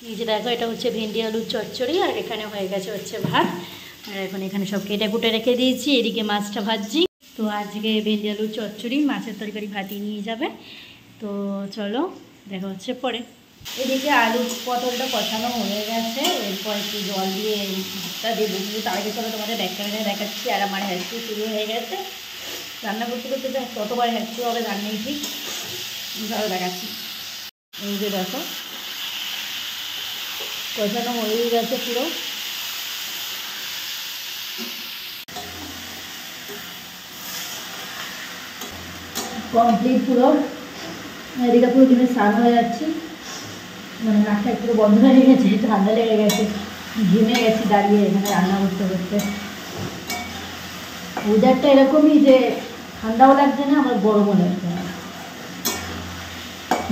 এই যে দেখো এটা হচ্ছে ভেন্ডি আলুর চচ্চড়ি আর এখানে হয়ে গেছে হচ্ছে ভাত। আর এখন এখানে সব কেটে কুটে রেখে দিয়েছি, এদিকে মাছটা ভাজছি। তো আজকে ভেন্ডি আলুর চচ্চড়ি, মাছের তরকারি ভাতই নিয়ে যাবে। তো চলো দেখা হচ্ছে পরে। এদিকে আলু পটলটা কষানো হয়ে গেছে, এরপর একটু জল দিয়ে ভাতটা দেবো, কিন্তু তার আগে চলো তোমাদের ব্যাক ক্যামেরায় দেখাচ্ছি। আর আমার হ্যাঁচু শুরু হয়ে গেছে, রান্না করতে করতে তো কতবার হ্যাঁচু হবে রান্নাই ঠিক। ভালো দেখাচ্ছি। এই যে দেখো কষানো হয়ে গেছে পুরো। কমপ্লিট পুরো। এদিকে পুরো দিনে স্নান হয়ে যাচ্ছি, মানে নাকটা পুরো বন্ধ হয়ে গেছে, ঠান্ডা লেগে গেছে, ঘেমে গেছি দাঁড়িয়ে এখানে রান্না করতে করতে। ওয়েদারটা এরকমই যে ঠান্ডাও লাগছে না আবার গরমও লাগছে না,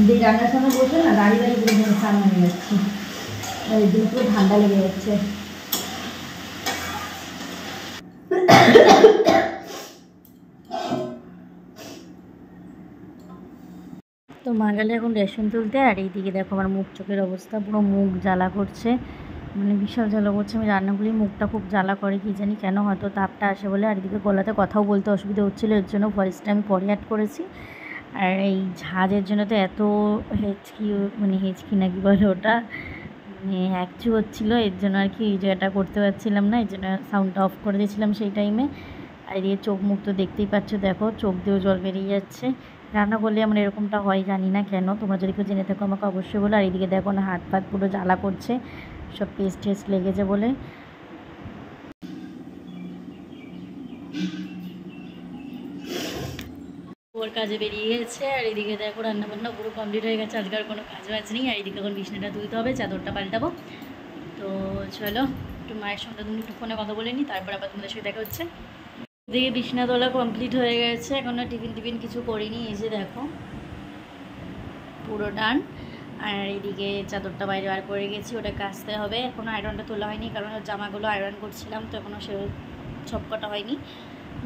যে রান্নার সময় বসে না দাঁড়িয়ে দাঁড়িয়ে পুরো দিনে স্নান হয়ে যাচ্ছি, আর এই দিন পুরো ঠান্ডা লেগে যাচ্ছে। তো মা গেলে এখন রেশন তুলতে, আর এইদিকে দেখো আমার মুখ চোখের অবস্থা, পুরো মুখ জ্বালা করছে, মানে বিশাল জ্বালা করছে। আমি রান্না করি মুখটা খুব জ্বালা করে, কি জানি কেন, হয়তো তাপটা আসে বলে। আর এদিকে গলাতে কথাও বলতে অসুবিধা হচ্ছিলো, এর জন্য ভয়েসটা আমি পরে অ্যাড করেছি। আর এই ঝাঁজের জন্য তো এত হেঁচকি, মানে হেঁচকি নাকি বলে ওটা, মানে হ্যাঁচু হচ্ছিলো, এর জন্য আর কি এই জায়গাটা করতে পারছিলাম না, এর জন্য সাউন্ডটা অফ করে দিয়েছিলাম সেই টাইমে। আর এদিকে চোখ মুখ তো দেখতেই পাচ্ছ, দেখো চোখ দিয়েও জল বেরিয়ে যাচ্ছে। রান্না করলে আমার এরকমটা হয়, জানি না কেন, তোমরা যদি কেউ জেনে থাকো আমাকে অবশ্যই বলো। আর এদিকে দেখো না হাত পাত পুরো জ্বালা করছে, সব পেস্ট টেস্ট লেগেছে বলে। ওর কাজে বেরিয়ে গেছে, আর এদিকে দেখো রান্না বান্না পুরো কমপ্লিট হয়ে গেছে, আজকে আর কোনো কাজ বাজ নেই। আর এদিকে এখন বিছানাটা তুলতে হবে, চাদরটা পাল্টাবো। তো চলো একটু মায়ের সঙ্গে তুমি একটু ফোনে কথা বলে নিই, তারপর আবার তোমাদের সাথে দেখা হচ্ছে। এদিকে বিছানা তোলা কমপ্লিট হয়ে গেছে, এখনো টিফিন কিছু করিনি। এই যে দেখো পুরো ডান। আর এদিকে চাদরটা বাইরে বার করে গেছি, ওটা কাচতে হবে। এখনও আয়রনটা তোলা হয়নি, কারণ জামাগুলো আয়রন করছিলাম, তো এখনও সে সবকটা হয়নি,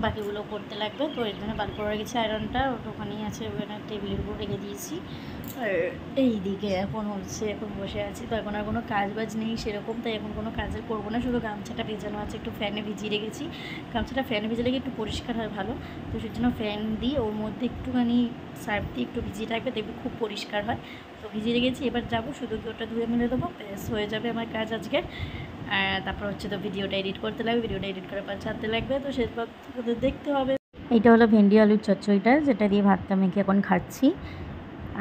বাকিগুলো করতে লাগবে। তো এর জন্য বার করে গেছি আয়রনটা, ওটা ওখানেই আছে, ওখানে টেবিলের উপর রেখে দিয়েছি। আর এইদিকে এখন বসে আছি। তো এখন আর কোনো কাজ বাজ নেই সেরকম, তাই এখন কোনো কাজের করবো না, শুধু গামছাটা ভেজানো আছে, একটু ফ্যানে ভিজিয়ে রেখেছি। গামছাটা ফ্যানে ভিজালে একটু পরিষ্কার হয় ভালো, তো সেই জন্য ফ্যান দিয়ে ওর মধ্যে একটুখানি সার্ফ দিয়ে একটু ভিজিয়ে রাখবে, দেখবে খুব পরিষ্কার হয়। তো ভিজিয়ে রেখেছি, এবার যাবো শুধু কি ওটা ধুয়ে মেলে দেবো, ব্যাস হয়ে যাবে আমার কাজ আজকে। আর তারপর হচ্ছে তো ভিডিওটা এডিট করতে লাগবে, ভিডিওটা এডিট করার পর ছাড়তে লাগবে, তো সেরপর দেখতে হবে। এইটা হলো ভেন্ডি আলুর চচ্চড়িটা, যেটা দিয়ে ভাতটা মেখে এখন খাচ্ছি।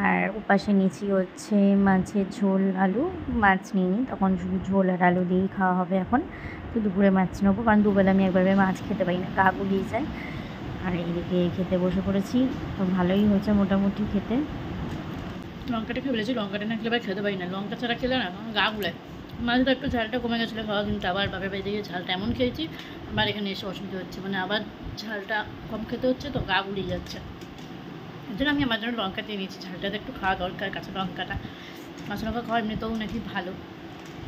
আর ওপাশে নিচি হচ্ছে মাছের ঝোল, আলু মাছ নিইনি, তখন শুধু ঝোল আর আলু দিয়েই খাওয়া হবে এখন। তো দুপুরে মাছ নেবো, কারণ দুবেলা আমি একবার মাছ খেতে পারি না, গা গুলিয়ে যায়। আর এইদিকে খেতে বসে পড়েছি, তো ভালোই হয়েছে মোটামুটি খেতে। লঙ্কাটা খেয়ে বলেছি, লঙ্কাটা না খেলে খেতে পারি না, লঙ্কা ছাড়া খেলে না গা গুলায়। মাঝে তো একটু ঝালটা কমে গেছিলো খাওয়া, কিন্তু আবার বাপের বাড়িতে গিয়ে ঝালটা এমন খেয়েছি, আবার এখানে এসে অসুবিধা হচ্ছে, মানে আবার ঝালটা কম খেতে হচ্ছে, তো গা গুলিয়ে যাচ্ছে। এর জন্য আমি আমার জন্য লঙ্কা দিয়ে নিয়েছি, ঝালটাতে একটু খাওয়া দরকার, কাঁচা লঙ্কাটা। কাঁচা লঙ্কা খাওয়া এমনিতেও নাকি ভালো,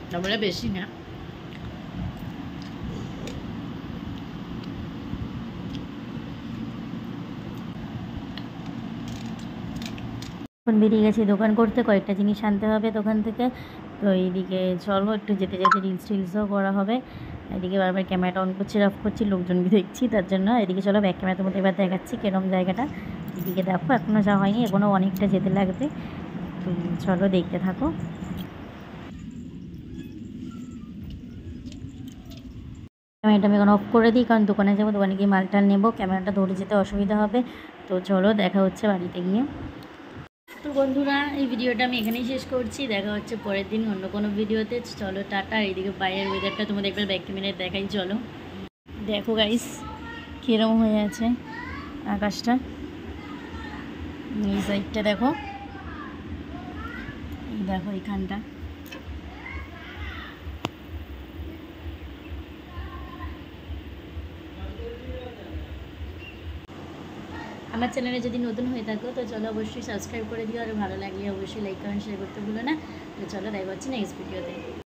তারপরে বেশি না। এখন বেরিয়ে গেছি দোকান করতে, কয়েকটা জিনিস আনতে হবে দোকান থেকে। তো এইদিকে চলো একটু যেতে যেতে রিলসও করা হবে। এদিকে বারবার ক্যামেরাটা অন করছি, অফ করছি, লোকজনকে দেখছি, তার জন্য এদিকে চলো ব্যাক ক্যামেরা তোমাদের এবার দেখাচ্ছি কেরম জায়গাটা। এদিকে দেখো এখনও যাওয়া হয়নি, এখনও অনেকটা যেতে লাগবে, তো চলো দেখতে থাকো। ক্যামেরাটা আমি এখন অফ করে দিই, কারণ দোকানে যাবো, দোকানে গিয়ে মালটাল নেবো, ক্যামেরাটা ধরে যেতে অসুবিধা হবে। তো চলো দেখা হচ্ছে বাড়িতে গিয়ে। তো বন্ধুরা এই ভিডিওটা আমি এখানেই শেষ করছি, দেখা হচ্ছে পরের দিন অন্য কোনো ভিডিওতে। চলো টাটা। এইদিকে বাইরের ওয়েদারটা তোমাদের একবার ব্যাক ক্যামেরায় দেখাই, চলো দেখো গাইস কীরকম হয়ে আছে আকাশটা, এই সাইডটা দেখো, দেখো এইখানটা। আমার চ্যানেলে যদি নতুন হয়ে থাকো তো চলো অবশ্যই সাবস্ক্রাইব করে দিও, আর ভালো লাগলে অবশ্যই লাইক কমেন্ট শেয়ার করতে ভুলো না। তো চলো দেখা হচ্ছে নেক্সট ভিডিওতে।